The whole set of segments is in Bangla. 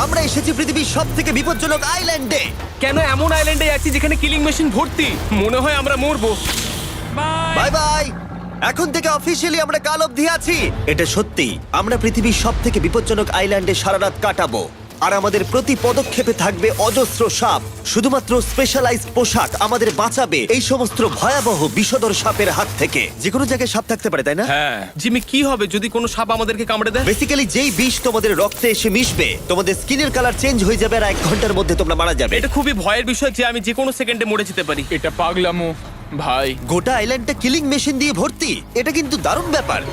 আমরা এসেছি পৃথিবীর সব থেকে বিপজ্জনক আইল্যান্ডে। কেন এমন আইল্যান্ডে যাচ্ছি যেখানে কিলিং মেশিন ভর্তি? মনে হয় আমরা মরবো। Bye bye. এখন থেকে অফিসিয়ালি আমরা কাল অবধি আছি। এটা সত্যি, আমরা পৃথিবীর সব থেকে বিপজ্জনক আইল্যান্ডে সারা রাত কাটাবো। আর আমাদের প্রতি পদক্ষেপে থাকবে অজস্র সাপ। শুধুমাত্র স্পেশালাইজড পোশাক আমাদের বাঁচাবে এই সমস্ত ভয়াবহ বিষধর সাপের হাত থেকে। যে কোনো জায়গায় সাপ থাকতে পারে, তাই না? হ্যাঁ জিমি, কি হবে যদি কোনো সাপ আমাদেরকে কামড়ে দেয়? বেসিক্যালি যেই বিষ তোমাদের রক্তে এসে মিশবে, তোমাদের স্কিনের কালার চেঞ্জ হয়ে যাবে আর 1 ঘন্টার মধ্যে তোমরা মারা যাবে। এটা খুবই ভয়ের বিষয় যে আমি যে কোনো সেকেন্ডে মরে যেতে পারি। এটা পাগলামো ভাই। গোটা আইল্যান্ডটা কিলিং মেশিন দিয়ে ভর্তি। এটা কিন্তু দারুণ ব্যাপার।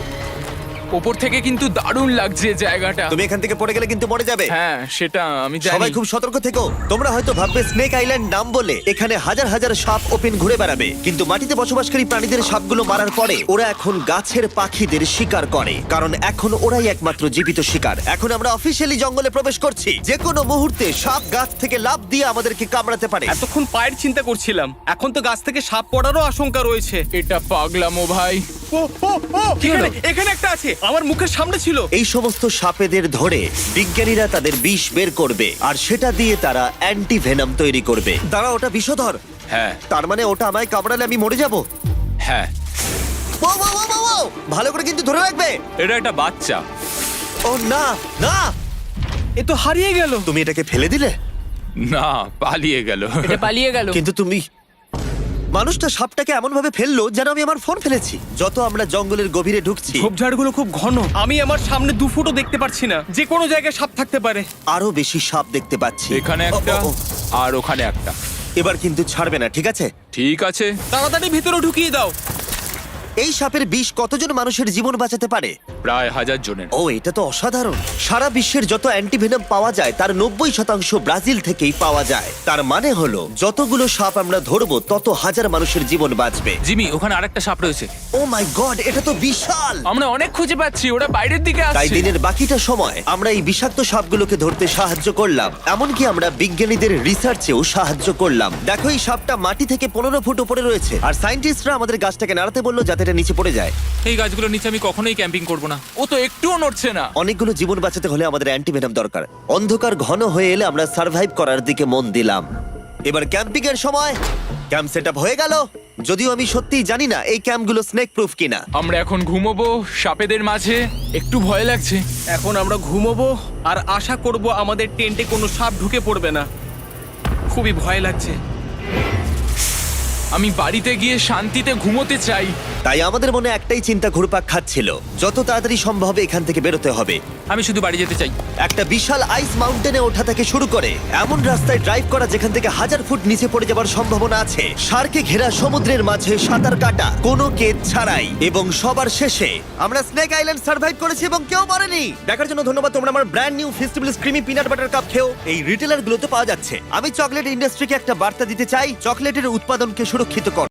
ওপর থেকে কিন্তু দারুণ লাগছে জায়গাটা। তুমি এখান থেকে পড়ে গেলে কিন্তু মরে যাবে। হ্যাঁ সেটা আমি জানি। সবাই খুব সতর্ক থেকো। তোমরা হয়তো ভাববে স্নেক আইল্যান্ড নাম বলে এখানে হাজার হাজার সাপ ওপেন ঘুরে বেড়াবে, কিন্তু মাটিতে বসবাসকারী প্রাণীদের সাপগুলো মারার পরে ওরা এখন গাছের পাখিদের শিকার করে, কারণ এখন ওরাই একমাত্র জীবিত শিকার। এখন আমরা অফিসিয়ালি জঙ্গলে প্রবেশ করছি। যে কোনো মুহূর্তে সাপ গাছ থেকে লাফ দিয়ে আমাদেরকে কামড়াতে পারে। এতক্ষণ পায়ের চিন্তা করছিলাম, এখন তো গাছ থেকে সাপ পড়ারও আশঙ্কা রয়েছে। এটা পাগলামো ভাই। ও ও ও, এখানে একটা আছে, আমার মুখের সামনে ছিল। এই সমস্ত সাপেদের ধরে বিজ্ঞানীরা তাদের বিষ বের করবে, আর সেটা দিয়ে তারা অ্যান্টিভেনাম তৈরি করবে। দাঁড়া, ওটা বিষধর। হ্যাঁ তার মানে ওটা আমায় কামড়ালে আমি মরে যাব? হ্যাঁ। ভালো করে কিন্তু ধরে রাখবে। এটা একটা বাচ্চা। ও না না, এ তো হারিয়ে গেল। তুমি এটাকে ফেলে দিলে? না, পালিয়ে গেল। এটা পালিয়ে গেল। কিন্তু তুমি, মানুষটা সাপটাকে এমন ভাবে ফেললো যেন আমি আমার ফোন ফেলেছি। যত আমরা জঙ্গলের গভীরে ঢুকছি, ঝোপঝাড়গুলো খুব ঘন, আমি আমার সামনে 2 ফুটও দেখতে পারছি না। যে কোনো জায়গায় সাপ থাকতে পারে। আরো বেশি সাপ দেখতে পাচ্ছি। এখানে একটা ও, ও, ও। আর ওখানে একটা। এবার কিন্তু ছাড়বে না, ঠিক আছে? ঠিক আছে। তাড়াতাড়ি ভিতরে ঢুকিয়ে দাও। এই সাপের বিষ কতজন মানুষের জীবন বাঁচাতে পারে? প্রায় 1000 জনের। ও, এটা তো অসাধারণ। সারা বিশ্বের যত অ্যান্টিভেনম পাওয়া যায় তার 90% ব্রাজিল থেকেই পাওয়া যায়। তার মানে হলো যতগুলো সাপ আমরা ধরবো তত হাজার মানুষের জীবন বাঁচবে। জিমি, ওখানে আরেকটা সাপ রয়েছে। ও মাই গড, এটা তো বিশাল। আমরা অনেক খুঁজে পাচ্ছি, ওরা বাইরের দিকে তাই আসছে। দিনের বাকিটা সময় আমরা এই বিষাক্ত সাপগুলোকে ধরতে সাহায্য করলাম। এমনকি আমরা বিজ্ঞানীদের রিসার্চেও সাহায্য করলাম। দেখো, এই সাপটা মাটি থেকে 15 ফুট উপরে রয়েছে, আর সায়েন্টিস্টরা আমাদের গাছটাকে নাড়াতে বললো যাতে এটা নিচে পড়ে যায়। এই গাছগুলোর নিচে আমি কখনোই ক্যাম্পিং করব না। ও তো একটুও নড়ছে না। অনেকগুলো জীবন বাঁচাতে হলে আমাদের অ্যান্টিভেনম দরকার। অন্ধকার ঘন হয়ে এলে আমরা সার্ভাইভ করার দিকে মন দিলাম। এবার ক্যাম্পিং এর সময়। ক্যাম্প সেটআপ হয়ে গেল, যদিও আমি সত্যিই জানি না এই ক্যাম্পগুলো স্নেক প্রুফ কিনা। আমরা এখন ঘুমোবো সাপেদের মাঝে। একটু ভয় লাগছে। এখন আমরা ঘুমোবো আর আশা করব আমাদের টেন্টে কোনো সাপ ঢুকে পড়বে না। খুবই ভয় লাগছে। আমি বাড়িতে গিয়ে শান্তিতে ঘুমোতে চাই। তাই আমাদের মনে একটাই চিন্তা ঘুরপাক খাচ্ছিল, যত তাড়াতাড়ি সম্ভব এখান থেকে বেরোতে হবে। আমি শুধু বাড়ি যেতে চাই। একটা বিশাল আইস মাউন্টেনে ওঠা থেকে শুরু করে এমন রাস্তায় ড্রাইভ করা যেখান থেকে 1000 ফুট নিচে পড়ে যাওয়ার সম্ভাবনা আছে, শার্কে ঘেরা সমুদ্রের মাঝে সাঁতার কাটা কোনো কেদ ছাড়াই, এবং সবার শেষে আমরা স্নেক আইল্যান্ড সার্ভাইভ করেছি এবং কেউ মরেনি। দেখার জন্য ধন্যবাদ। তোমরা আমার brand new festival creamy peanut butter cup খেও। এই রিটেলার গুলোতে পাওয়া যাচ্ছে। আমি চকলেট ইন্ডাস্ট্রিকে একটা বার্তা দিতে চাই, চকলেটের উৎপাদনকে সুরক্ষিত কর।